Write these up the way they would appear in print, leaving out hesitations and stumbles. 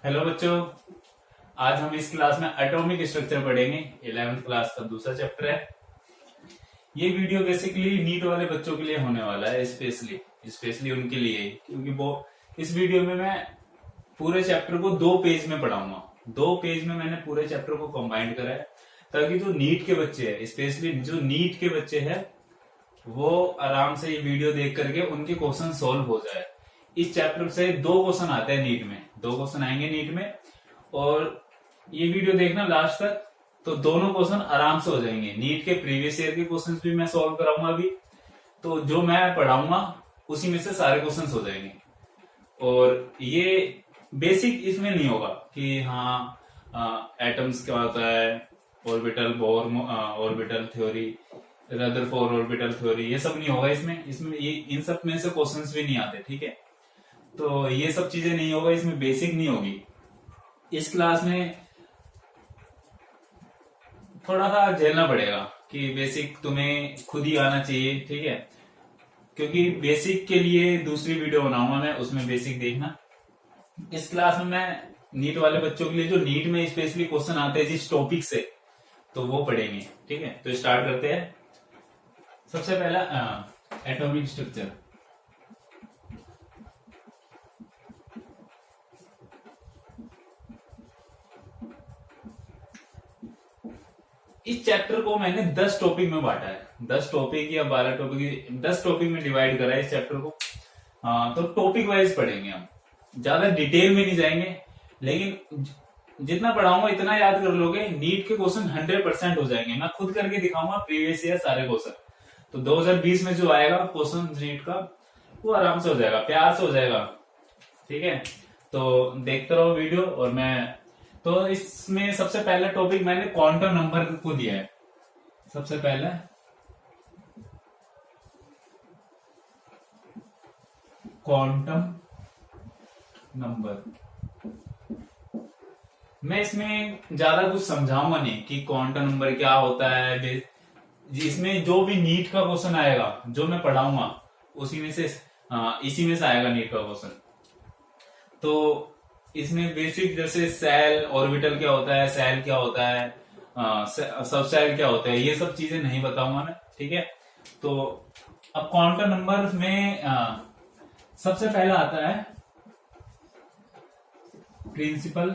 Hello बच्चों। आज हम इस क्लास में एटॉमिक स्ट्रक्चर पढ़ेंगे। 11th क्लास का दूसरा चैप्टर है। ये वीडियो बेसिकली नीट वाले बच्चों के लिए होने वाला है, स्पेशली स्पेशली उनके लिए, क्योंकि वो इस वीडियो में मैं पूरे चैप्टर को 2 पेज में पढ़ाऊंगा। 2 पेज में मैंने पूरे चैप्टर को कंबाइन करा है ताकि जो नीट के बच्चे हैं, स्पेशली जो नीट के बच्चे हैं, वो आराम से ये वीडियो देख करके उनके क्वेश्चन सॉल्व हो जाए। इस चैप्टर से 2 क्वेश्चन आते हैं नीट में, 2 क्वेश्चन आएंगे नीट में, और ये वीडियो देखना लास्ट तक, तो दोनों क्वेश्चन आराम से हो जाएंगे। नीट के प्रीवियस ईयर के क्वेश्चंस भी मैं सॉल्व कराऊंगा अभी, तो जो मैं पढ़ाऊंगा उसी में से सारे क्वेश्चंस हो जाएंगे। और ये बेसिक इसमें नहीं होगा कि हाँ एटम्स क्या होता है, orbital bore orbital theory, Rutherford orbital theory, ये सब नहीं होगा इसमें ये इन सब में से क्वेश्चंस भी नहीं आते, ठीक है। तो ये सब चीजें नहीं होगा इसमें, बेसिक नहीं होगी। इस क्लास में थोड़ा सा झेलना पड़ेगा कि बेसिक तुम्हें खुद ही आना चाहिए, ठीक है। क्योंकि बेसिक के लिए दूसरी वीडियो बनाऊंगा मैं, उसमें बेसिक देखना। इस क्लास में मैं नीट वाले बच्चों के लिए जो नीट में स्पेशली क्वेश्चन आते हैं जिस टॉपिक से, तो वो पढ़ेंगे, ठीक है। तो स्टार्ट करते हैं। सबसे पहला एटॉमिक स्ट्रक्चर। इस चैप्टर को मैंने 10 टॉपिक में बांटा है, 10 टॉपिक या 12 टॉपिक, 10 टॉपिक में डिवाइड करा है इस चैप्टर को। तो टॉपिक वाइज पढ़ेंगे हम, ज्यादा डिटेल में नहीं जाएंगे, लेकिन जितना पढ़ाऊंगा इतना याद कर लोगे। नीट के क्वेश्चन 100% हो जाएंगे, मैं खुद करके दिखाऊंगा प्रीवियस ईयर सारे क्वेश्चन। तो 2020 में जो आएगा क्वेश्चन नीट का, वो आराम से हो जाएगा, प्यार से हो जाएगा, ठीक है। तो देखते रहो वीडियो। और मैं तो इसमें सबसे पहला टॉपिक मैंने क्वांटम नंबर को दिया है। सबसे पहला क्वांटम नंबर। मैं इसमें ज्यादा कुछ समझाऊंगा नहीं कि क्वांटम नंबर क्या होता है। इसमें जो भी नीट का क्वेश्चन आएगा, जो मैं पढ़ाऊंगा उसी में से इसी में से आएगा नीट का क्वेश्चन। तो इसमें बेसिक जैसे सेल, ऑर्बिटल क्या होता है, सेल क्या होता है, सब सेल क्या होता है, ये सब चीजें नहीं बताऊंगा मैं, ठीक है। तो अब क्वांटम नंबर में सबसे पहला आता है प्रिंसिपल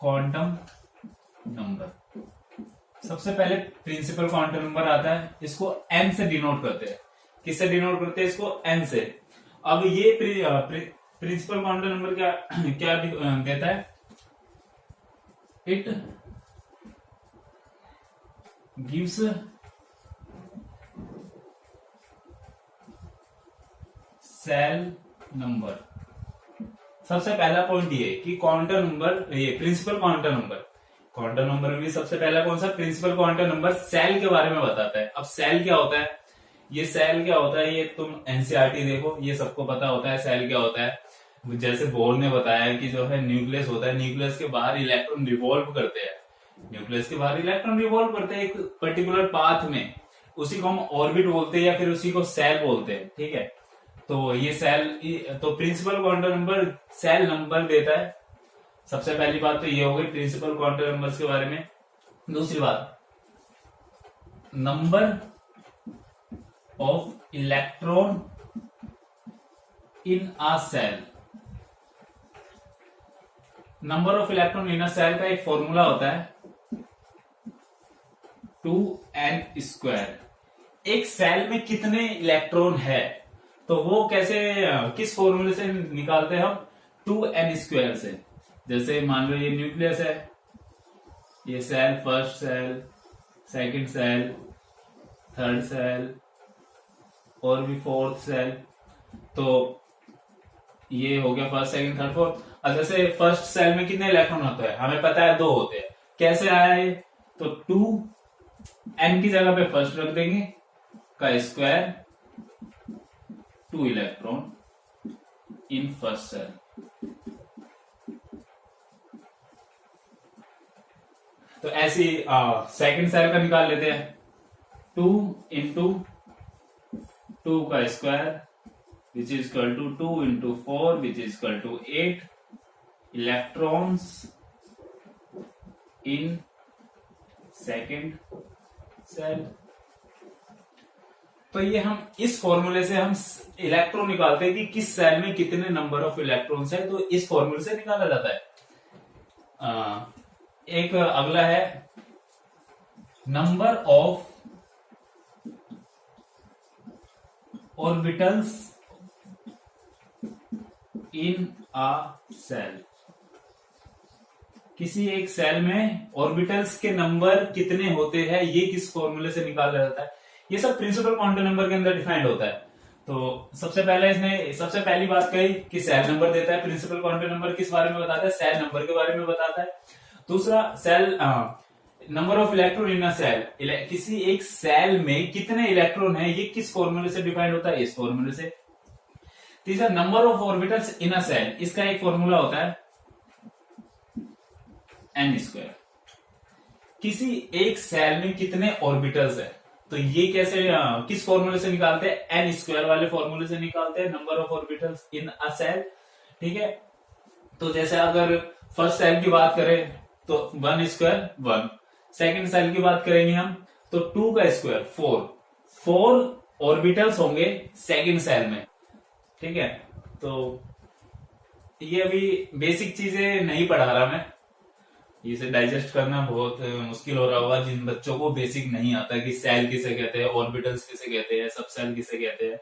क्वांटम नंबर। सबसे पहले प्रिंसिपल क्वांटम नंबर आता है, इसको n से डिनोट करते हैं। किससे डिनोट करते हैं इसको? n से। अब ये प्रिंसिपल क्वांटम नंबर क्या क्या देता है? It gives shell number. सबसे पहला पॉइंट ये कि क्वांटम नंबर, ये principal quantum number, quantum number में भी सबसे पहला कौन सा? प्रिंसिपल क्वांटम नंबर सेल के बारे में बताता है। अब सेल क्या होता है, ये सेल क्या होता है, ये तुम एनसीईआरटी देखो, ये सबको पता होता है सेल क्या होता है। जैसे बोर ने बताया कि जो है न्यूक्लियस होता है, न्यूक्लियस के बाहर इलेक्ट्रॉन रिवॉल्व करते हैं, न्यूक्लियस के बाहर इलेक्ट्रॉन रिवॉल्व करते हैं एक पर्टिकुलर पाथ में, उसी को हम ऑर्बिट बोलते हैं या फिर उसी को सेल बोलते हैं, ठीक है। तो ये सेल, तो principal quantum number shell number देता है। सबसे पहली बात तो ये हो गई प्रिंसिपल क्वांटम नंबर्स के बारे में। दूसरी बात, number of electron in a cell. Number of electron in a cell का एक फॉर्मूला होता है 2n²। एक सेल में कितने इलेक्ट्रॉन है, तो वो कैसे, किस फॉर्मूले से निकालते हैं हम? 2n² से। जैसे मान लो ये न्यूक्लियस है, ये cell, first cell, second cell, third cell और भी फोर्थ सेल। तो ये हो गया फर्स्ट, सेकंड, थर्ड, फोर्थ। अब जैसे फर्स्ट सेल में कितने इलेक्ट्रॉन होते हैं हमें पता है, 2 होते हैं। कैसे आया ये? तो 2n की जगह पे फर्स्ट रख देंगे का square, 2 electron in first cell. तो ऐसी सेकंड सेल का निकाल लेते हैं, 2 इंटू 2 का square which is equal to 2 into 4 which is equal to 8 electrons in second cell. तो ये हम इस फॉर्मूले से हम इलेक्ट्रॉन निकालते हैं कि किस सेल में कितने नंबर ऑफ इलेक्ट्रॉन्स है, तो इस फॉर्मूले से निकाला जाता है। एक अगला है number of orbitals in a cell. किसी एक सेल में ऑर्बिटल्स के नंबर कितने होते हैं, ये किस फॉर्मूले से निकाला जाता है। ये सब प्रिंसिपल क्वांटम नंबर के अंदर डिफाइंड होता है। तो सबसे पहले इसने सबसे पहली बात कही कि सेल नंबर देता है। प्रिंसिपल क्वांटम नंबर किस बारे में बताता है, सेल नंबर के बारे में बताता है। दूसरा cell number of electron in a cell, किसी एक सेल में कितने इलेक्ट्रॉन है, ये किस फॉर्मूले से डिफाइंड होता है, इस फॉर्मूले से। तीसरा number of orbitals in a cell, इसका एक फॉर्मूला होता है n स्क्वायर। किसी एक सेल में कितने ऑर्बिटल्स है, तो ये कैसे किस फॉर्मूले से निकालते हैं, n स्क्वायर वाले फॉर्मूले से निकालते हैं number of orbitals in a cell. ठीक है, तो जैसे अगर फर्स्ट सेल की बात करें तो 1 स्क्वायर 1, सेकेंड सेल की बात करेंगे हम तो 2 का स्क्वायर 4 ऑर्बिटल्स होंगे सेकेंड सेल में। ठीक है, तो ये अभी बेसिक चीजें नहीं पढ़ा रहा मैं, इसे डाइजेस्ट करना बहुत मुश्किल हो रहा होगा जिन बच्चों को बेसिक नहीं आता कि सेल किसे कहते हैं, ऑर्बिटल्स किसे कहते हैं, सब सेल किसे कहते हैं।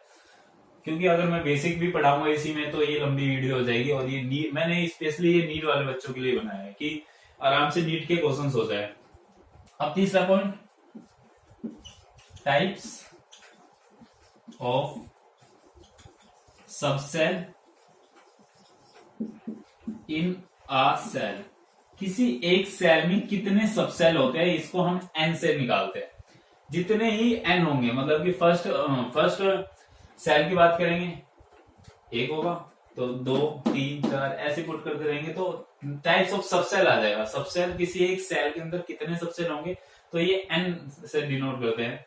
क्योंकि अगर मैं बेसिक भी पढ़ाऊंगा इसी में तो ये लंबी वीडियो हो जाएगी, और ये मैंने स्पेशली ये नीट वाले बच्चों के लिए बनाया है कि आराम से नीट के क्वेश्चंस हो जाए। अब तीसरा point, types of subcell in a cell. किसी एक सेल में कितने सबसेल होते हैं, इसको हम n से निकालते हैं। जितने ही n होंगे, मतलब कि फर्स्ट सेल की बात करेंगे एक होगा तो 2 3 4 ऐसे पुट करते रहेंगे तो टाइप्स ऑफ सबसेल आ जाएगा। सबसेल किसी एक सेल के अंदर कितने सबसेल होंगे, तो ये n से डिनोट करते हैं।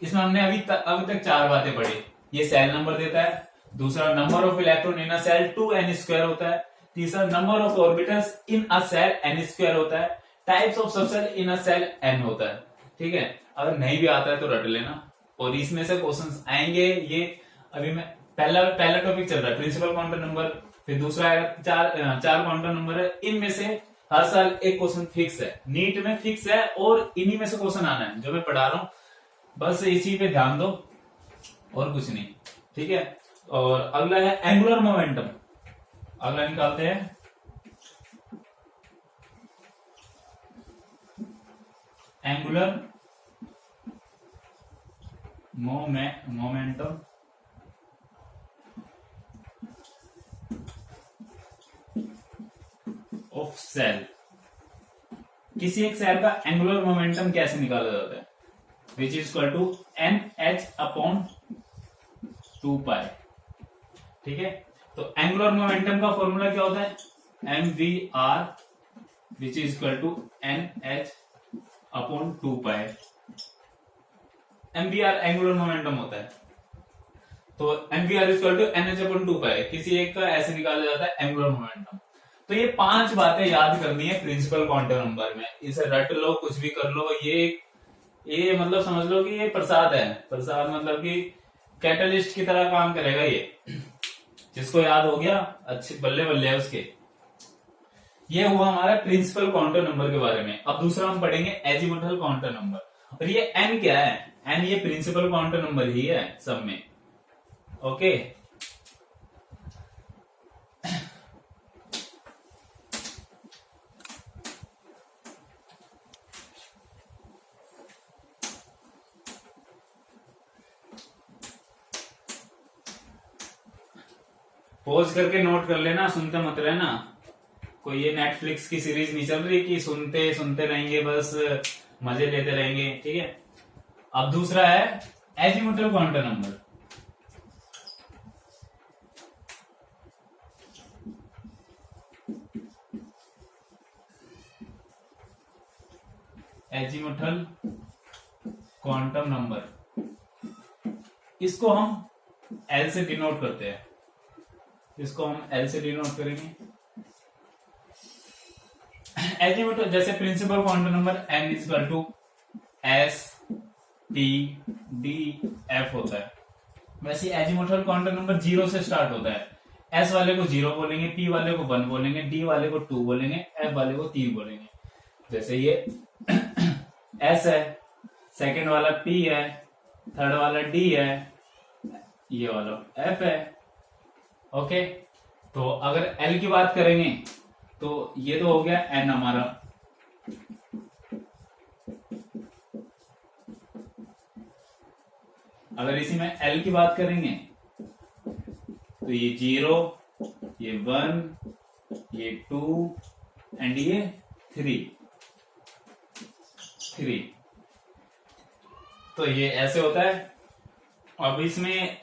इसमें हमने अभी तक 4 बातें पढ़ी। ये सेल नंबर देता है, दूसरा number of electron in a cell 2n square होता है, तीसरा number of orbitals in a cell n square होता है, types of subcell in a cell n होता है। ठीक है, अगर नहीं भी आता है तो रट लेना, और इसमें से क्वेश्चंस आएंगे। ये अभी मैं पहला टॉपिक चल रहा है प्रिंसिपल क्वांटम नंबर, फिर दूसरा है चार क्वांटम नंबर है। इनमें से हर साल एक क्वेश्चन फिक्स है, नीट में फिक्स है, और इन्हीं में से क्वेश्चन आना है जो मैं पढ़ा रहा हूं। बस इसी पे ध्यान दो और कुछ नहीं। ठीक है, और अगला है एंगुलर मोमेंटम। अगला निकालते हैं एंगुलर मोमेंटम ऑफ सेल। किसी एक सेल का एंगुलर मोमेंटम कैसे निकाला जाता है, विच इज इक्वल टू NH/2π। ठीक है, तो एंगुलर मोमेंटम का फॉर्मूला क्या होता है, mvr which is equal to NH/2π। mvr angular momentum होता है, तो mvr is equal to NH/2π। किसी एक का ऐसे निकाला जाता है एंगुलर मोमेंटम। तो ये 5 बातें याद करनी है प्रिंसिपल क्वांटम नंबर में। इसे रट लो, कुछ भी कर लो, ये मतलब समझ लो कि ये प्रसाद है। प्रसाद मतलब कि कैटलिस्ट की तरह काम करेगा ये। जिसको याद हो गया अच्छे बल्ले बल्ले है उसके। ये हुआ हमारा प्रिंसिपल क्वांटम नंबर के बारे में। अब दूसरा हम पढ़ेंगे एजीमुथल क्वांटम नंबर। और ये n क्या है, n ये प्रिंसिपल क्वांटम नंबर ही है सब में। ओके, पॉज करके नोट कर लेना, सुनते मत रहना। कोई ये नेटफ्लिक्स की सीरीज नहीं चल रही कि सुनते सुनते रहेंगे, बस मजे लेते रहेंगे। ठीक है, अब दूसरा है azimuthal quantum number. Azimuthal quantum number इसको हम एल से डिनोट करते हैं, इसको हम एल से डिनोट करेंगे। एजिमुथल जैसे principal quantum number n equal to S T D F होता है, वैसे एजिमुथल क्वांटम नंबर 0 से स्टार्ट होता है। एस वाले को 0 बोलेंगे, टी वाले को 1 बोलेंगे, डी वाले को 2 बोलेंगे, एफ वाले को 3 बोलेंगे। जैसे ये एस है, सेकंड वाला पी है, थर्ड वाला डी है, ये वाला एफ है। ओके, तो अगर एल की बात करेंगे तो ये तो हो गया एन हमारा, अगर इसी में एल की बात करेंगे तो ये 0, ये 1, ये 2 एंड ये 3। तो ये ऐसे होता है। अब इसमें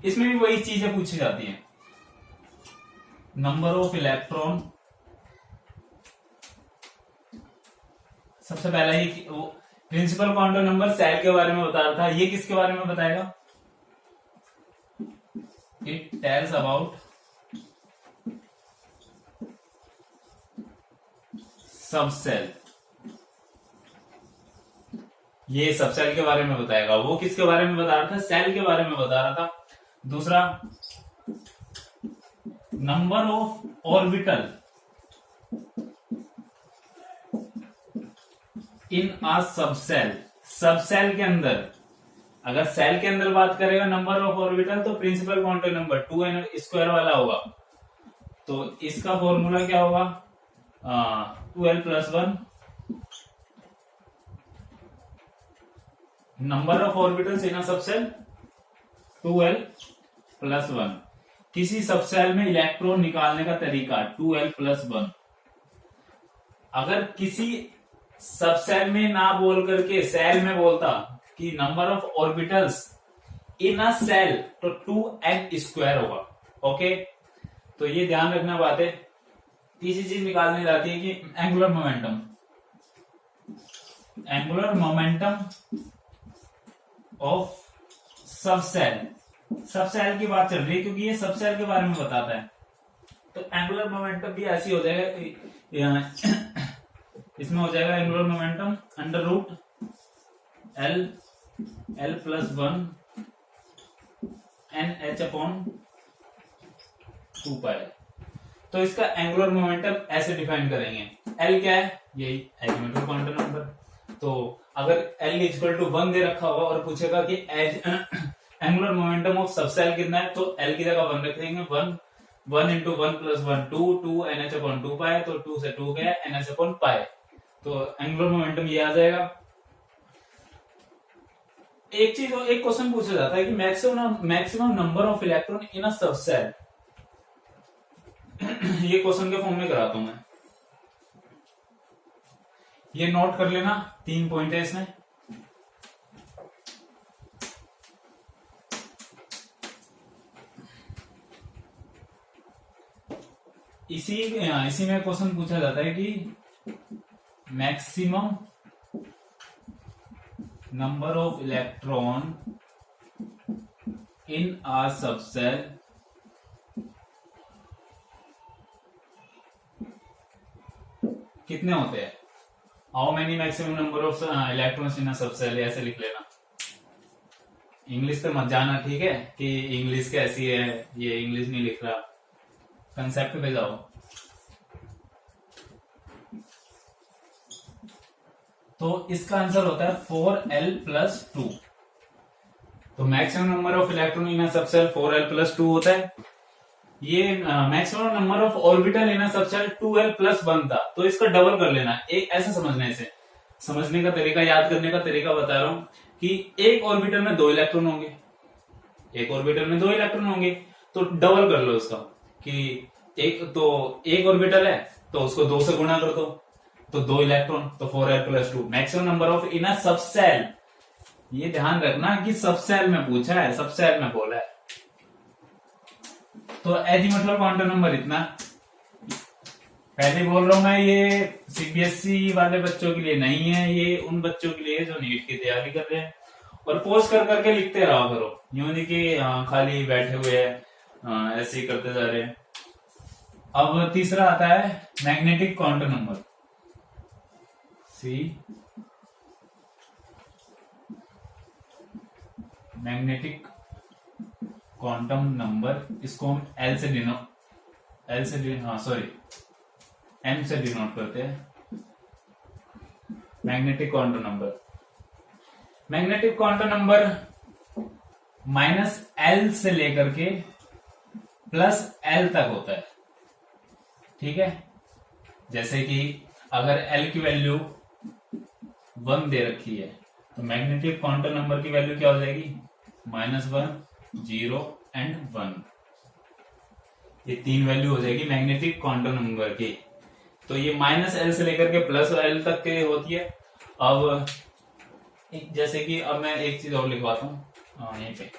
भी वही चीजें पूछी जाती हैं, नंबर ऑफ इलेक्ट्रॉन। सबसे पहला ये प्रिंसिपल क्वांटम नंबर सेल के बारे में बता रहा था, ये किसके बारे में बताएगा? इट टेल्स अबाउट सबसेल, ये सबसेल के बारे में बताएगा। वो किसके बारे में बता रहा था? सेल के बारे में बता रहा था। दूसरा, number of orbital in a subshell, subshell के अंदर, अगर सेल के अंदर बात करेगा नंबर ऑफ ऑर्बिटल तो प्रिंसिपल क्वांटम नंबर 2n² वाला होगा। तो इसका फॉर्मूला क्या होगा? 2l+1 number of orbitals in a subshell 2l+1। किसी सबसेल में इलेक्ट्रॉन निकालने का तरीका 2l+1। अगर किसी सबसेल में ना बोल करके सेल में बोलता कि number of orbitals in a cell तो 2n² होगा। ओके, तो ये ध्यान रखना बात है। तीसरी चीज निकालने जाती है कि angular momentum, angular momentum of subshell. Subshell की बात चल रही है क्योंकि ये सबसेल के बारे में बताता है, तो एंगुलर मोमेंटम भी ऐसी हो जाएगा, इसमें हो जाएगा एंगुलर मोमेंटम √L+1 NH/2π। तो इसका एंगुलर मोमेंटम ऐसे डिफाइन करेंगे। L क्या है? यही एजिमुथल क्वांटम नंबर। तो अगर L = 1 दे रखा होगा और पूछेगा कि एंगुलर मोमेंटम ऑफ सबसेल कितना है, तो L की जगह 1 रखेंगे। 1 × 1 + 1 2 NH/2π, तो 2 से 2 गया NH/π, तो एंगुलर मोमेंटम ये आ जाएगा। एक चीज, एक क्वेश्चन पूछा जाता है कि maximum number of electron in a subshell, ये क्वेश्चन के फॉर्म में कराता हूं मैं, ये नोट कर लेना। 3 पॉइंट है इसमें। इसी में क्वेश्चन पूछा जाता है कि maximum number of electron in a subshell कितने होते हैं? How many maximum number of electrons in a subshell, ऐसे लिख लेना। इंग्लिश पे मत जाना, ठीक है, कि इंग्लिश कैसी है, ये इंग्लिश नहीं लिख रहा, कंसेप्ट पे जाओ। तो इसका आंसर होता है 4l+2। तो maximum number of electron in a subshell 4l+2 होता है। ये maximum number of orbital in a subshell 2l+1 था, तो इसका डबल कर लेना। एक ऐसे समझने का तरीका, याद करने का तरीका बता रहा हूं कि एक ऑर्बिटल में 2 इलेक्ट्रॉन होंगे, एक ऑर्बिटल में 2 इलेक्ट्रॉन होंगे, तो डबल कर लो इसका कि एक ऑर्बिटल है तो उसको 2 से गुणा कर दो, तो 2 इलेक्ट्रॉन, तो 4l+2 maximum number of in a subshell. ये ध्यान रखना कि सबसेल में पूछा है, सबसेल में बोला है। तो एजिमुथल क्वांटम नंबर इतना। पहले बोल रहा हूं मैं, ये सीबीएसई वाले बच्चों के लिए नहीं है, ये उन बच्चों के लिए जो नीट की तैयारी कर रहे हैं और पॉज कर करके लिखते रहा करो, यूं नहीं कि खाली बैठे हुए हैं ऐसे ही करते जा रहे हैं। अब तीसरा आता है मैग्नेटिक क्वांटम नंबर, सी मैग्नेटिक क्वांटम नंबर, इसको हम एम से डिनोट करते हैं। Magnetic quantum number, magnetic quantum number -L से लेकर के +L तक होता है, ठीक है। जैसे कि अगर L की वैल्यू 1 दे रखी है तो मैग्नेटिक क्वांटम नंबर की वैल्यू क्या हो जाएगी, -1, 0 एंड 1। ये 3 वैल्यू हो जाएगी मैग्नेटिक क्वांटम नंबर की। तो ये -L से लेकर के +L तक के होती है। अब जैसे कि अब मैं एक चीज और लिखवाता हूं यहीं पे,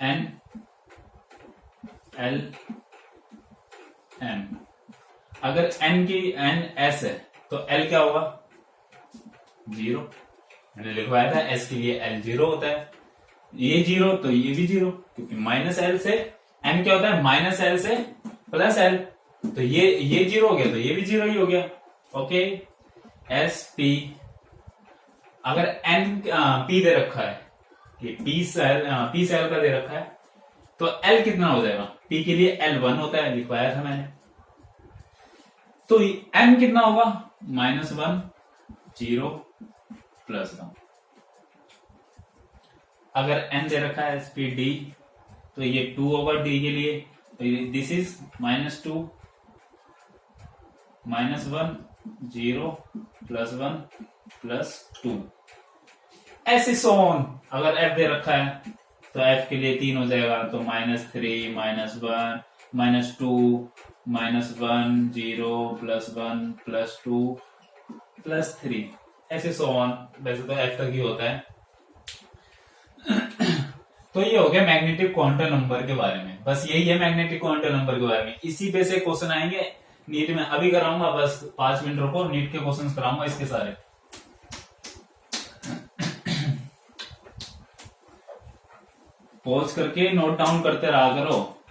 N L M। अगर N S है तो L क्या होगा, 0। मैंने लिखवाया था S के लिए L 0 होता है, ये 0 तो ये भी 0, क्योंकि -L से N क्या होता है, -L से +L, तो ये 0 हो गया तो ये भी 0 ही हो गया। ओके, S P, अगर N P दे रखा है कि P सेल का दे रखा है तो L कितना हो जाएगा, P के लिए L 1 होता है, लिखवाया था मैंने। तो M कितना होगा, -1, 0, +1। अगर N दे रखा है SPD तो ये 2 होगा D के लिए, तो दिस इज -2, -1, 0, +1, +2। ऐसे सोन। अगर F दे रखा है तो F के लिए 3 हो जाएगा, तो -3, -1, -2, -1, 0, +1, +2, +3, ऐसे सोन। वैसे तो F तक ही होता है। तो ये हो गया मैग्नेटिक क्वांटम नंबर के बारे में, बस यही है मैग्नेटिक क्वांटम नंबर के बारे में। इसी पे से क्वेश्चन आएंगे नीट में, अभी कराऊंगा, बस 5 मिनट रुको, नीट के क्वेश्चन कराऊंगा इसके सारे। पॉज करके नोट डाउन करते रहा करो,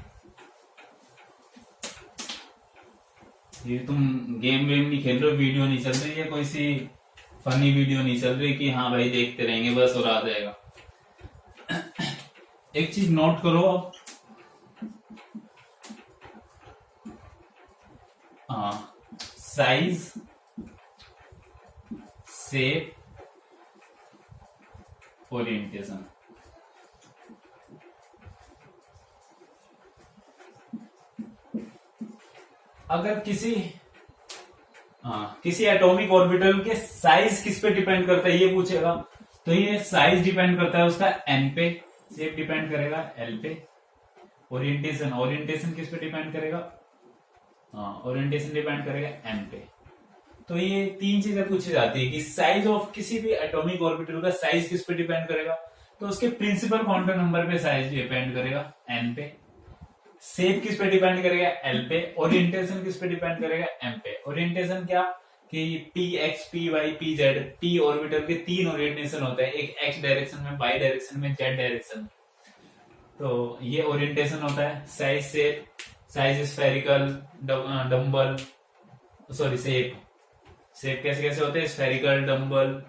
ये तुम गेम वेम नहीं खेल रहे हो, वीडियो नहीं चल रही है, कोई सी फनी वीडियो नहीं चल रही कि हाँ भाई देखते रहेंगे बस और आ जाएगा। एक चीज नोट करो अब, साइज, शेप, ओरिएंटेशन। अगर किसी एटॉमिक ऑर्बिटल के साइज किस पे डिपेंड करता है ये पूछेगा, तो ये साइज डिपेंड करता है उसका n पे, शेप डिपेंड करेगा l पे, ओरिएंटेशन किस पे डिपेंड करेगा, ओरिएंटेशन डिपेंड करेगा m पे। तो ये 3 चीजें पूछी जाती है कि साइज ऑफ किसी भी एटॉमिक ऑर्बिटल का साइज किस पे डिपेंड करेगा, तो उसके प्रिंसिपल क्वांटम नंबर पे साइज डिपेंड करेगा n पे, शेप किस पे डिपेंड करेगा L पे, ओरिएंटेशन किस पे डिपेंड करेगा M पे। ओरिएंटेशन क्या कि PX, PY, PZ, P orbital के 3 ओरिएंटेशन होते हैं, एक X डायरेक्शन में, Y डायरेक्शन में, Z डायरेक्शन। तो ये ओरिएंटेशन होता है। Size, shape, size spherical, dumbbell, sorry shape कैसे कैसे होते हैं, स्फेरिकल, डम्बल।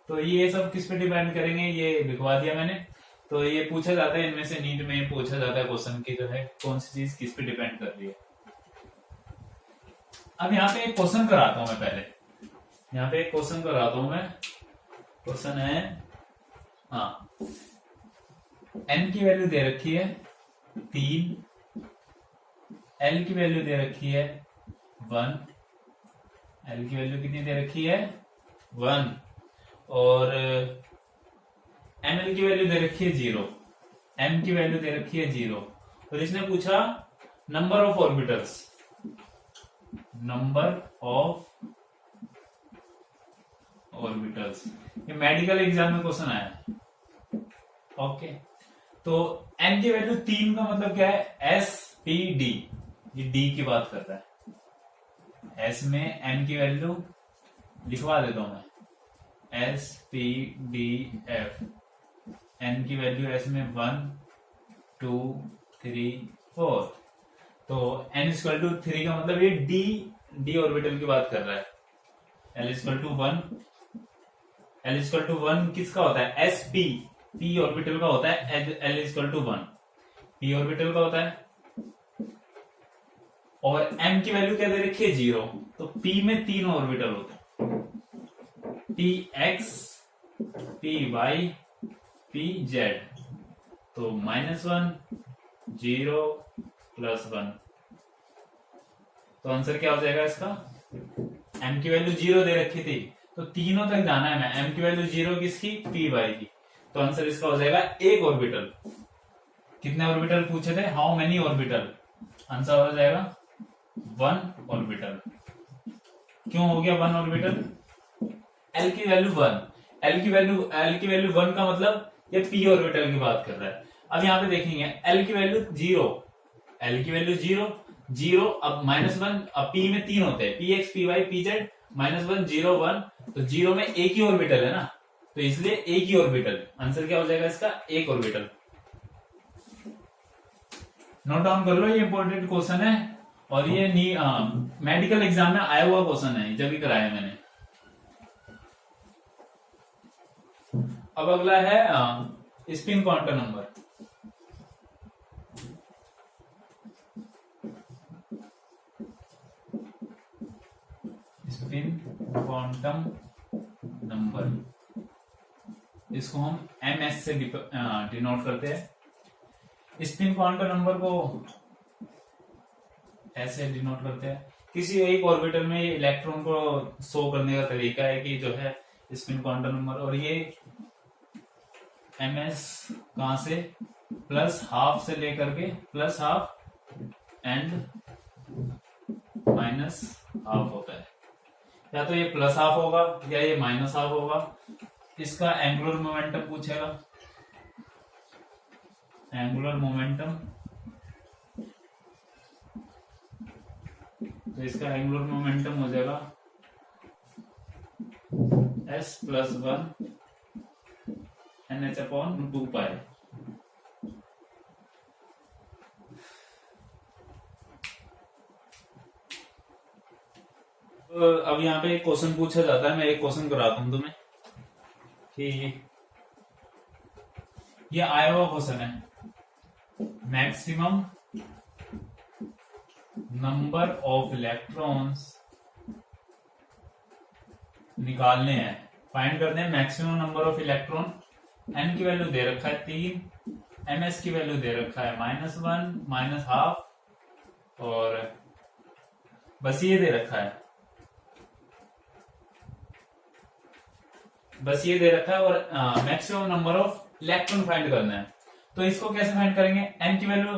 तो ये सब किस पे डिपेंड करेंगे ये लिखवा दिया मैंने। तो ये पूछा जाता है, इनमें से नीट में पूछा जाता है क्वेश्चन की जो है कौन सी चीज किस पे डिपेंड कर रही है। अब यहाँ पे एक क्वेश्चन कराता हूं मैं, पहले यहाँ पे एक क्वेश्चन कराता हूं मैं। क्वेश्चन है, n की वैल्यू दे रखी है 3, l की वैल्यू दे रखी है 1, l की वैल्यू कितनी दे रखी है 1, और ml की वैल्यू दे रखी है 0, m की वैल्यू दे रखी है 0। और इसने पूछा number of orbitals, number of orbitals, ये मेडिकल एग्जाम में क्वेश्चन आया है। ओके, तो n की वैल्यू 3 का मतलब क्या है, SPD, ये D की बात करता है। S में n की वैल्यू लिखवा देता हूं मैं, S P D F, N की वैल्यू एस में 1 2 3 4, तो n इक्वल टू 3 का मतलब ये डी ऑर्बिटल की बात कर रहा है। L equal to 1, L equal to 1 किसका होता है? एस पी ऑर्बिटल का होता है। L equal to 1 p orbital का होता है, और m की वैल्यू क्या दे रखी है? 0, तो p में 3 ऑर्बिटल होते हैं, px py pz, तो -1 0 +1, तो आंसर क्या हो जाएगा इसका? m की वैल्यू 0 दे रखी थी, तो तीनों तक जाना है मैं। m की वैल्यू 0 किसकी? py की, तो आंसर इसका हो जाएगा एक ऑर्बिटल। कितने ऑर्बिटल पूछे थे? हाउ मेनी ऑर्बिटल, आंसर हो जाएगा 1 ऑर्बिटल। क्यों हो गया 1 ऑर्बिटल? L की वैल्यू 1, L की वैल्यू 1 का मतलब ये p ऑर्बिटल की बात कर रहा है। अब यहाँ पे देखेंगे L की वैल्यू 0, L की वैल्यू 0, अब -1, अब p में 3 होते हैं, px py pz, -1 0 1, तो 0 में एक ही ऑर्बिटल है ना, तो इसलिए एक ही ऑर्बिटल। आंसर क्या हो जाएगा इसका? एक ऑर्बिटल। नोट डाउन कर लो, ये इंपॉर्टेंट क्वेश्चन है, और ये मेडिकल एग्जाम में आया हुआ क्वेश्चन है, जब भी कराया मैंने। अब अगला है spin quantum number. Spin quantum number, इसको हम ms से डिनोट करते हैं। स्पिन क्वांटम नंबर को ऐसे डिनोट करते हैं, किसी एक ऑर्बिटल में इलेक्ट्रॉन को शो करने का तरीका है कि जो है स्पिन क्वांटम नंबर, और ये ms कहां से? +12 से लेकर के +12 एंड -12 होता है, या तो ये +12 होगा या ये -12 होगा। इसका एंगुलर मोमेंटम पूछेगा, एंगुलर मोमेंटम, तो इसका एंगुलर मोमेंटम हो जाएगा s+1 nh/2π। अब यहाँ पे एक क्वेश्चन पूछा जाता है, मैं एक क्वेश्चन कराता हूं तुम्हें कि ये आया हुआ क्वेश्चन है, मैक्सिमम नंबर ऑफ इलेक्ट्रॉन्स निकालने हैं, फाइंड करते हैं maximum number of electron. n की वैल्यू दे रखा है 3, ms की वैल्यू दे रखा है -1 -12, और बस ये दे रखा है, और maximum number of electron find करना है। तो इसको कैसे फाइंड करेंगे? n की value,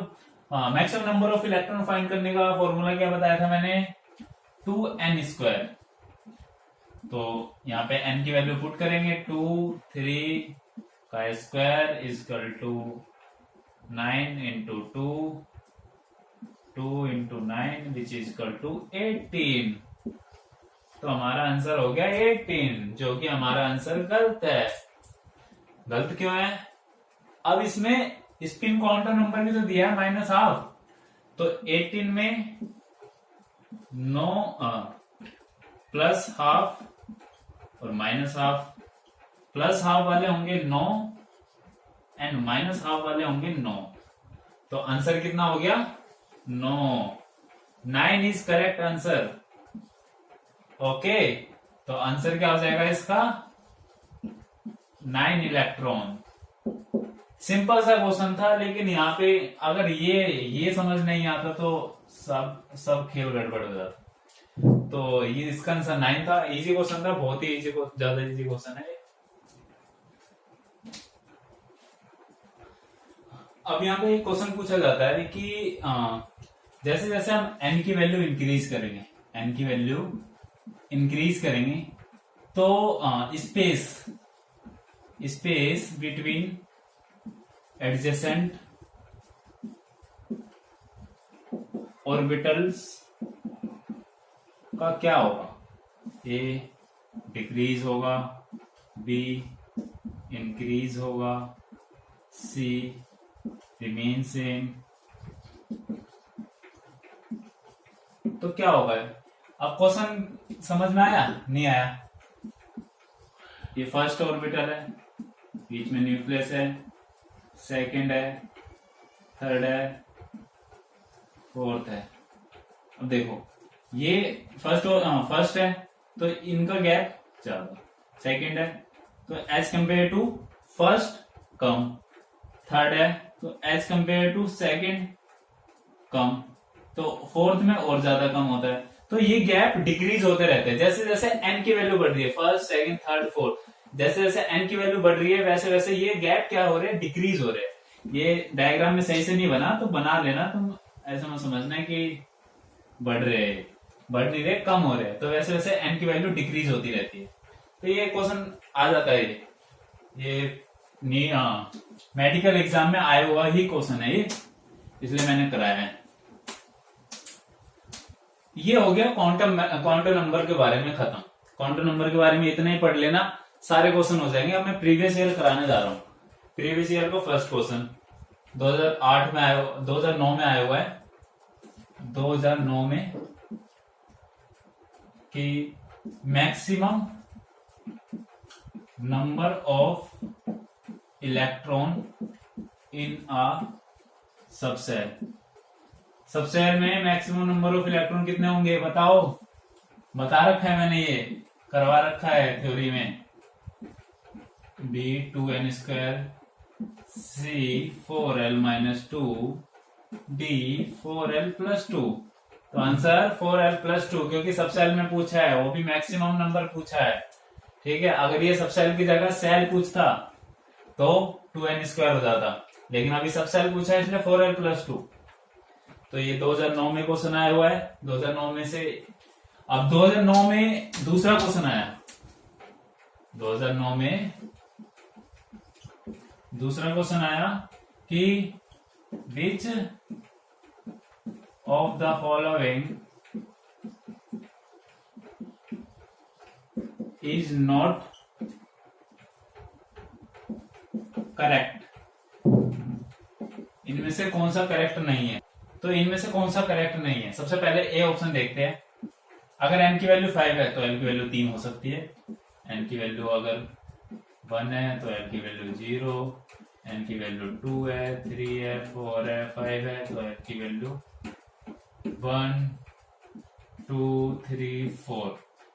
maximum number of electron find करने का फॉर्मूला क्या बताया था मैंने? 2n²। तो यहाँ पे n की वैल्यू पुट करेंगे, 2 3 का square equal to 9 into 2 into 9 which is equal to 18। तो हमारा आंसर हो गया 18, जो कि हमारा आंसर गलत है। गलत क्यों है? अब इसमें स्पिन क्वांटम नंबर भी तो दिया है -12, तो 18 में 9 +12 और -12, +12 वाले होंगे 9 एंड -12 वाले होंगे 9, तो आंसर कितना हो गया? 9। 9 इज करेक्ट आंसर। ओके, तो आंसर क्या हो जाएगा इसका? 9 इलेक्ट्रॉन। सिंपल सा क्वेश्चन था, लेकिन यहाँ पे अगर ये समझ नहीं आता तो सब खेल गड़बड़ हो जाता। तो ये इसका आंसर 9 था। इजी क्वेश्चन था, बहुत ही इजी, ज्यादा इजी क्वेश्चन है। अब यहाँ पे एक क्वेश्चन पूछा जाता है कि जैसे जैसे हम n की वैल्यू इंक्रीज करेंगे, तो स्पेस बिटवीन एडजेसेंट ऑर्बिटल्स का क्या होगा? ये डिक्रीज होगा बी इंक्रीज होगा, सी रिमेन सेम। तो क्या होगा? अब क्वेश्चन समझ में आया? नहीं आया? ये फर्स्ट ऑर्बिटल है, बीच में न्यूक्लियस है, सेकंड है, थर्ड है, फोर्थ है। अब देखो ये फर्स्ट है तो इनका गैप ज्यादा, सेकंड है तो एज कंपेयर टू फर्स्ट कम, थर्ड है तो एज कंपेयर टू सेकंड कम, तो फोर्थ में और ज्यादा कम होता है। तो ये गैप डिक्रीज होते रहते हैं जैसे जैसे एन की वैल्यू बढ़ रही है, फर्स्ट सेकंड थर्ड फोर्थ, जैसे जैसे एन की वैल्यू बढ़ रही है वैसे वैसे ये गैप क्या हो रहे हैं? डिक्रीज हो रहे हैं। ये डायग्राम में सही से नहीं बना तो बना लेना तुम, ऐसा मत समझना कि बढ़ रहे, बढ़ नहीं रहे, कम हो रहे हैं। तो वैसे वैसे एन की वैल्यू डिक्रीज होती रहती है। तो ये क्वेश्चन आ जाता है, ये मेडिकल एग्जाम में आया हुआ ही क्वेश्चन है ये, इसलिए मैंने कराया है। ये हो गया क्वांटम नंबर के बारे में खत्म। क्वांटम नंबर के बारे में इतना ही पढ़ लेना, सारे क्वेश्चन हो जाएंगे। अब मैं प्रीवियस ईयर कराने जा रहा हूँ। प्रीवियस ईयर का फर्स्ट क्वेश्चन 2008 में आया, 2009 में आया हुआ है। 2009 में कि maximum number of electron in a subshell, subshell में मैक्सिमम नंबर ऑफ इलेक्ट्रॉन कितने होंगे बताओ? बता रखा है मैंने, ये करवा रखा है थ्योरी में। B2n², C4l-2, D4l+2। तो आंसर 4l+2, क्योंकि सबसेल में पूछा है, वो भी मैक्सिमम नंबर पूछा है। ठीक है, अगर ये सबसेल की जगह सेल पूछता तो 2n² हो जाता, लेकिन अभी सबसेल पूछा है इसलिए 4l+2। तो ये 2009 में क्वेश्चन आया हुआ है। 2009 में से अब 2009 में दूसरा क्वेश्चन आया। 2009 में दूसरा क्वेश्चन आया कि which of the following is not correct. इनमें से कौन सा करेक्ट नहीं है? तो इनमें से कौन सा करेक्ट नहीं है? सबसे पहले ए ऑप्शन देखते हैं। अगर n की वैल्यू 5 है तो l की वैल्यू 3 हो सकती है। n की वैल्यू अगर 1 है तो l की वैल्यू 0, n की वैल्यू 2 है, 3 है, 4 है, 5 है तो l की वैल्यू 1, 2, 3, 4।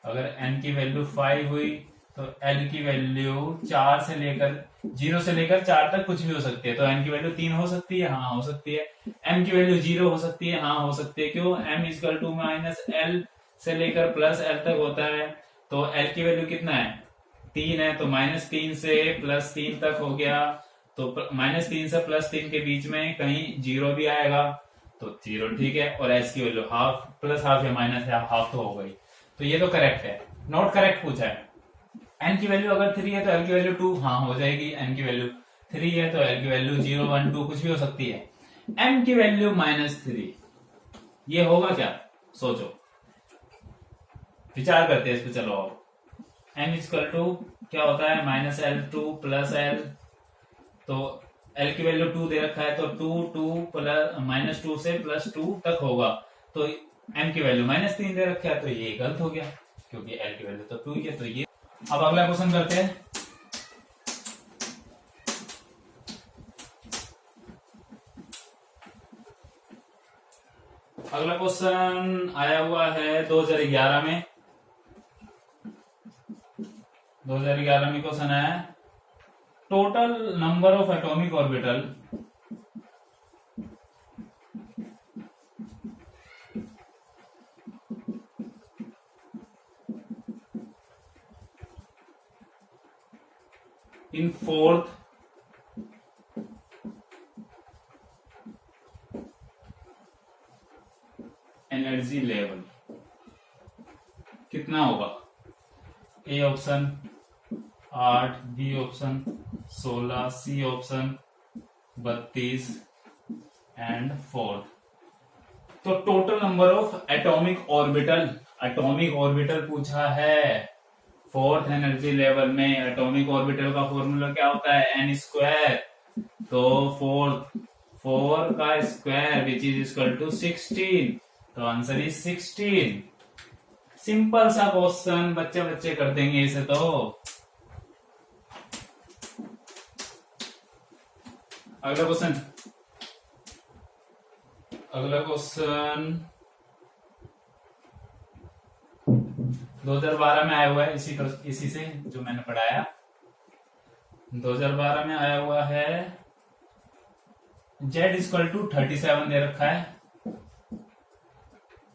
अगर n की वैल्यू 5 हुई तो l की वैल्यू 4 से लेकर 0 से लेकर 4 तक कुछ भी हो सकती है। तो n की वैल्यू 3 हो सकती है, हाँ हो सकती है। m की वैल्यू 0 हो सकती है, हाँ हो सकती है। क्यों? m = -l से लेकर +l तक होता है। तो l की वैल्यू कितना है? 3 है, तो -3 से +3 तक हो गया। तो -3 से +3 के बीच में कहीं 0 भी आएगा तो 0 ठीक है। और s की वैल्यू हाफ, +हाफ या माइनस हाफ तो हो गई। तो ये तो करेक्ट है। नॉट करेक्ट पूछा है। n की वैल्यू अगर 3 है तो l की वैल्यू 2, हाँ हो जाएगी। n की वैल्यू 3 है तो l की वैल्यू 0, 1, 2 कुछ भी हो सकती है। m की वैल्यू -3, ये होगा क्या? सोचो, विचार करते हैं इस पे। चलो m क्या होता है? -l2 +l। तो l की वैल्यू 2 दे रखा है तो 2 से +2 तक होगा। तो m की वैल्यू -3 दे रखा है तो ये गलत हो गया, क्योंकि l की वैल्यू तो 2 ही है। तो ये, अब अगला क्वेश्चन करते हैं। अगला क्वेश्चन आया हुआ है 2011 में। 2011 में क्वेश्चन आया, total number of atomic orbital in fourth energy level कितना होगा? A option 8, B option 16, C option 32 and 4। तो total number of atomic orbital पूछा है फोर्थ एनर्जी लेवल में एटॉमिक ऑर्बिटल का फॉर्मूला क्या होता है, एन स्क्वायर। तो फोर का square which is equal to 16, तो आंसर इज 16। सिंपल सा क्वेश्चन, बच्चे बच्चे कर देंगे इसे। तो अगला क्वेश्चन 2012 में आया हुआ है, इसी से जो मैंने पढ़ाया। 2012 में आया हुआ है, Z इक्वल टू 37 दे रखा है।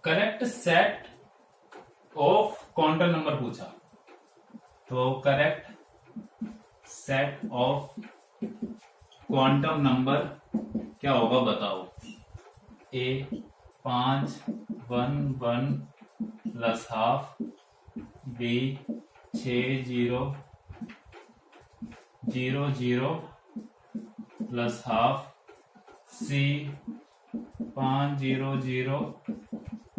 Correct set of quantum number पूछा, तो correct set of quantum number क्या होगा बताओ। A 5 1 1 plus half, B 6 0 0 0 plus half, C 5 0 0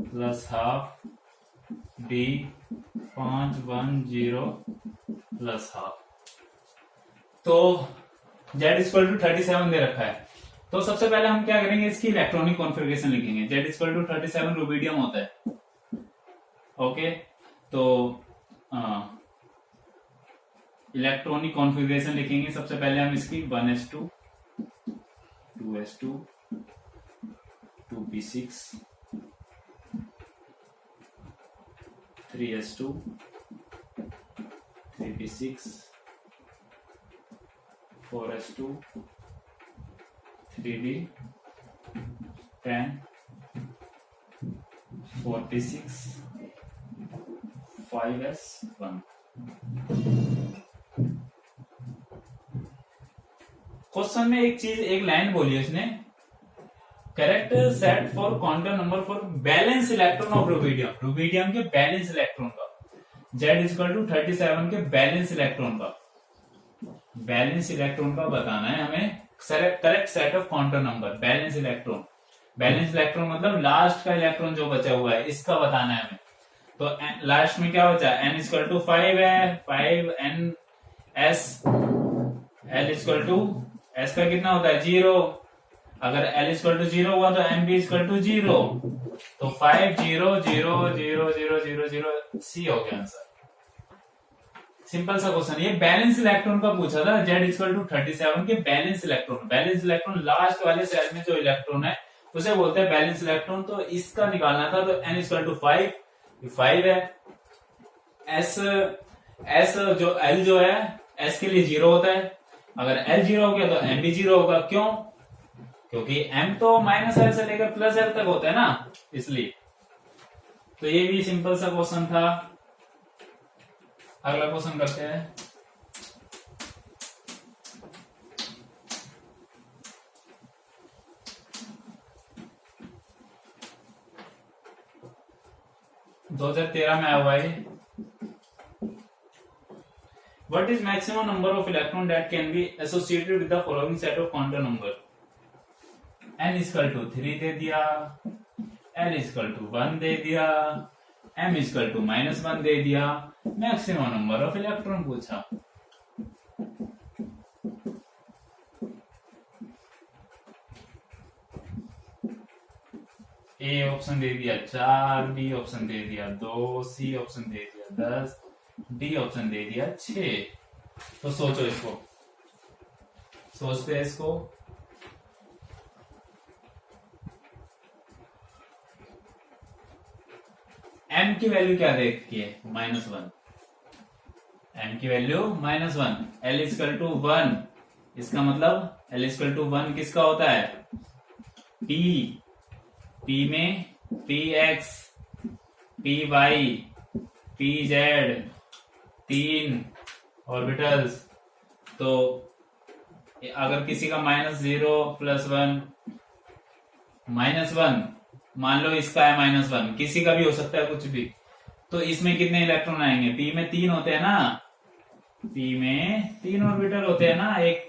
plus half, D 5 1 0 plus half. तो Z इक्वल टू 37 दे रखा है। तो सबसे पहले हम क्या करेंगे, इसकी इलेक्ट्रॉनिक कॉन्फ़िगरेशन लिखेंगे। Z इक्वल टू 37 रूबिडियम होता है। ओके, तो इलेक्ट्रॉनिक कॉन्फ़िगरेशन लिखेंगे। सबसे पहले हम इसकी 1s2 2s2 2p6 3s2 3p6 4s2 3d10 4p6 5s1। Question में एक लाइन बोली है उसने, correct set for quantum number for balance electron of rubidium. Rubidium के बैलेंस इलेक्ट्रॉन का, Z इक्वल टू 37 के बैलेंस इलेक्ट्रॉन का बताना है हमें। Correct set of quantum number, balance electron मतलब लास्ट का इलेक्ट्रॉन जो बचा हुआ है, इसका बताना है हमें। तो लास्ट में क्या बचा, n इक्वल टू 5 है, 5 n s, l equal to s का कितना होता है 0। अगर l इक्वल टू 0 हुआ तो m भी इक्वल टू 0, तो 5 0 0 0 0 0 0 C हो गया आंसर। सिंपल सा क्वेश्चन। ये बैलेंस इलेक्ट्रॉन का पूछा था, Z इक्वल टू 37 के बैलेंस इलेक्ट्रॉन लास्ट वाले सेल में जो इलेक्ट्रॉन है उसे बोलते हैं बैलेंस इलेक्ट्रॉन। तो इसका निकालना था, तो n इक्वल टू 5 है। S जो L जो है S के लिए 0 होता है। अगर L 0 हो गया तो M भी 0 होगा। क्यों? क्योंकि M तो माइनस L से लेकर प्लस L तक होता है ना, इसलिए। तो ये भी सिंपल सा क्वेश्चन था। अगला क्वेश्चन करते हैं। दो 2013 में आया हुआ है। What is maximum number of electron that can be associated with the following set of quantum number? n equal to 3 दे दिया, l इक्वल टू 1 दे दिया, m इक्वल टू -1 दे दिया। मैक्सिमम नंबर ऑफ इलेक्ट्रॉन पूछा। ए ऑप्शन दे दिया 4, B option दे दिया 2, C option दे दिया 10, D option दे दिया 6। तो सोचो इसको, सोचते हैं इसको। m की वैल्यू क्या देखी है, -1। m की वैल्यू -1। l इक्वल टू 1, इसका मतलब l इक्वल टू 1 किसका होता है, p में px, py, pz 3 ऑर्बिटल्स। तो अगर किसी का -0 +1 -1 मान लो, इसका है -1, किसी का भी हो सकता है कुछ भी। तो इसमें कितने इलेक्ट्रॉन आएंगे, p में 3 होते हैं ना, p में 3 ऑर्बिटल होते हैं ना, 1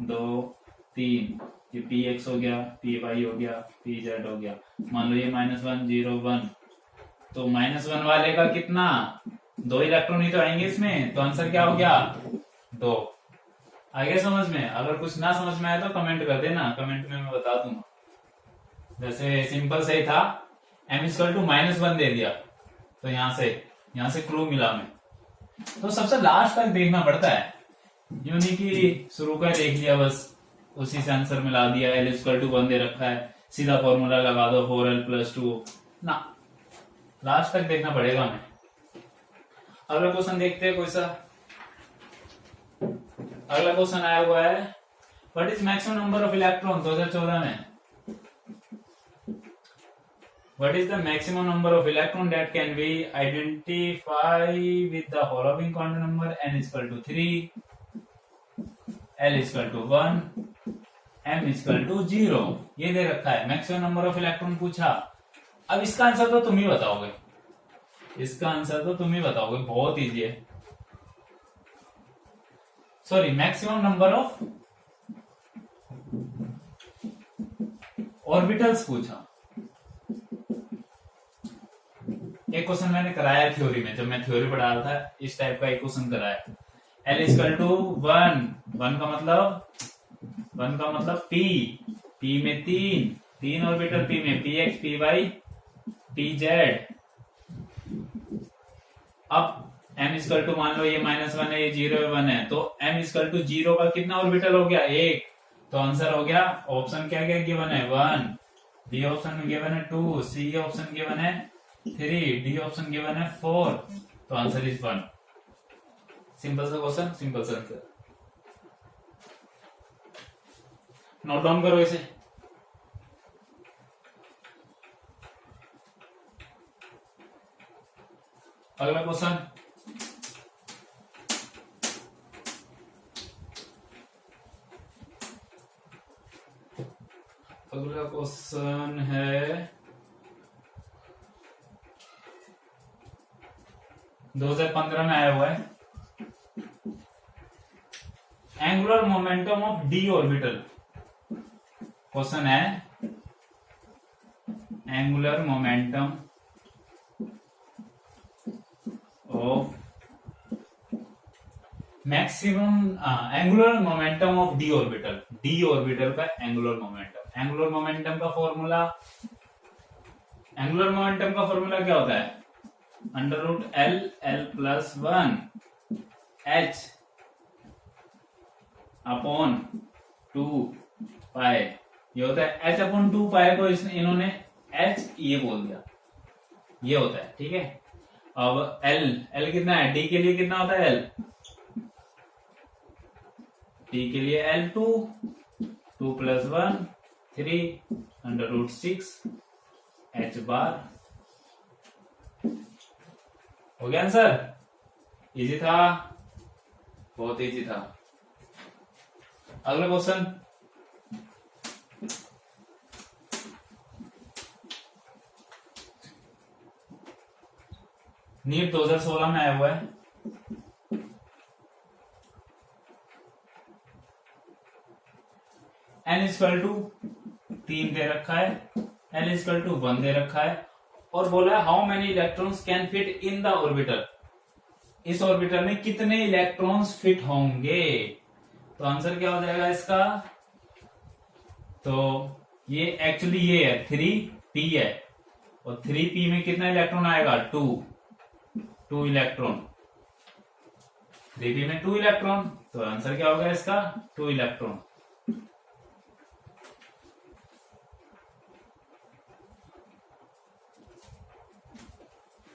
2 3। ये px हो गया, py हो गया, pz हो गया। मान लो ये -1 0 1, तो -1 वाले का कितना 2 इलेक्ट्रॉन ही तो आएंगे इसमें, तो आंसर क्या हो गया 2। आ गया समझ में? अगर कुछ ना समझ में आए तो कमेंट कर देना, कमेंट में मैं बता दूंगा। जैसे सिंपल से ही था, m=-1 दे दिया, तो यहां से क्लू मिला हमें। तो सबसे लास्ट तक देखना पड़ता है, यूं नहीं कि शुरू का देख लिया बस उसी से आंसर मिला दिया। l=1 दे रखा है, सीधा फॉर्मूला लगा दो 4l+2 ना, लास्ट तक देखना पड़ेगा हमें। अगला क्वेश्चन देखते हैं कोई सा। अगला क्वेश्चन आया हुआ है, what is maximum number of electron 2014 में। What is the maximum number of electron that can be identified with the following quantum number? n=3, l=1, m=0। ये दे रखा है, मैक्सिमम नंबर ऑफ इलेक्ट्रॉन पूछा। अब इसका आंसर तो तुम ही बताओगे, इसका आंसर तो तुम ही बताओगे, बहुत इजी है। Sorry, maximum number of orbitals पूछा। एक क्वेश्चन मैंने कराया थ्योरी में, जब मैं थ्योरी पढ़ा रहा था इस टाइप का एक क्वेश्चन कराया। l=1, 1 का मतलब p में 3 ऑर्बिटल, p में px, py, pz। अब m मान लो ये -1 है, ये 0 है, 1 है, तो m=0 का कितना ऑर्बिटल हो गया 1, तो आंसर हो गया, ऑप्शन क्या क्या गिवन है 1, बी ऑप्शन में गिवन है 2, सी ऑप्शन गिवन है 3, डी ऑप्शन गिवन है 4, तो आंसर इज 1। सिंपल सा क्वेश्चन, सिंपल सा आंसर। नोट डाउन करो इसे। अगला क्वेश्चन, अगला क्वेश्चन है 2015 में आया हुआ है। Angular momentum of d orbital. Question है angular momentum of maximum angular momentum of d orbital. D orbital का एंगुलर मोमेंटम, एंगुलर मोमेंटम का फॉर्मूला, एंगुलर मोमेंटम का फॉर्मूला क्या होता है √l+1 h अपॉन 2 ये होता है। h/2 को इन्होंने h ये बोल दिया, ये होता है, ठीक है। अब l कितना है, d के लिए कितना होता है l, d के लिए l2, 2+1 3 √6 h बार। हो गया आंसर? इजी था, बहुत इजी था। अगला क्वेश्चन, नीट 2016 में आया हुआ है। n=3 दे रखा है, l=1 दे रखा है, और बोला how many electrons can fit in the orbital. इस ऑर्बिटल में कितने इलेक्ट्रॉन्स फिट होंगे, तो आंसर क्या हो जाएगा इसका। तो ये एक्चुअली ये है 3p है, और 3p में कितना इलेक्ट्रॉन आएगा 2 इलेक्ट्रॉन, 3p में 2 इलेक्ट्रॉन, तो आंसर क्या होगा इसका 2 इलेक्ट्रॉन।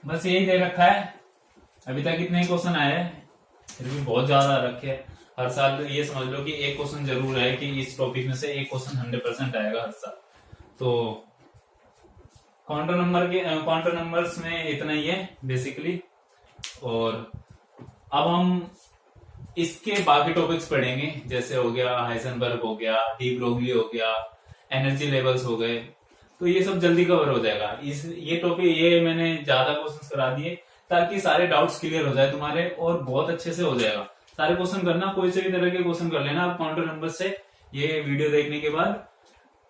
बस यही दे रखा है। अभी तक इतने ही क्वेश्चन आए हैं, फिर भी बहुत ज्यादा रखे हैं। हर साल ये समझ लो कि एक क्वेश्चन जरूर है कि इस टॉपिक में से एक क्वेश्चन 100% आएगा हर साल। तो क्वांटम नंबर्स में इतना ही है बेसिकली। और अब हम इसके बाकी टॉपिक्स पढ़ेंगे, जैसे हो गया हाइसेनबर्ग हो गया, डी ब्रोगली हो गया, एनर्जी लेवल्स हो गए, तो ये सब जल्दी कवर हो जाएगा। ये टॉपिक ये मैंने ज्यादा क्वेश्चंस करा दिए ताकि सारे डाउट्स क्लियर हो जाए तुम्हारे, और बहुत अच्छे से हो जाएगा। सारे क्वेश्चन करना, कोई से भी तरह के क्वेश्चन कर लेना आप क्वांटम नंबर से। ये वीडियो देखने के बाद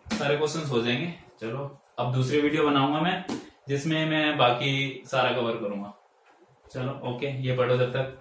सारे क्वेश्चन हो जाएंगे। चलो अब दूसरी वीडियो बनाऊंगा मैं, जिसमें मैं बाकी सारा कवर करूंगा। चलो ओके, ये पढ़ो जब तक।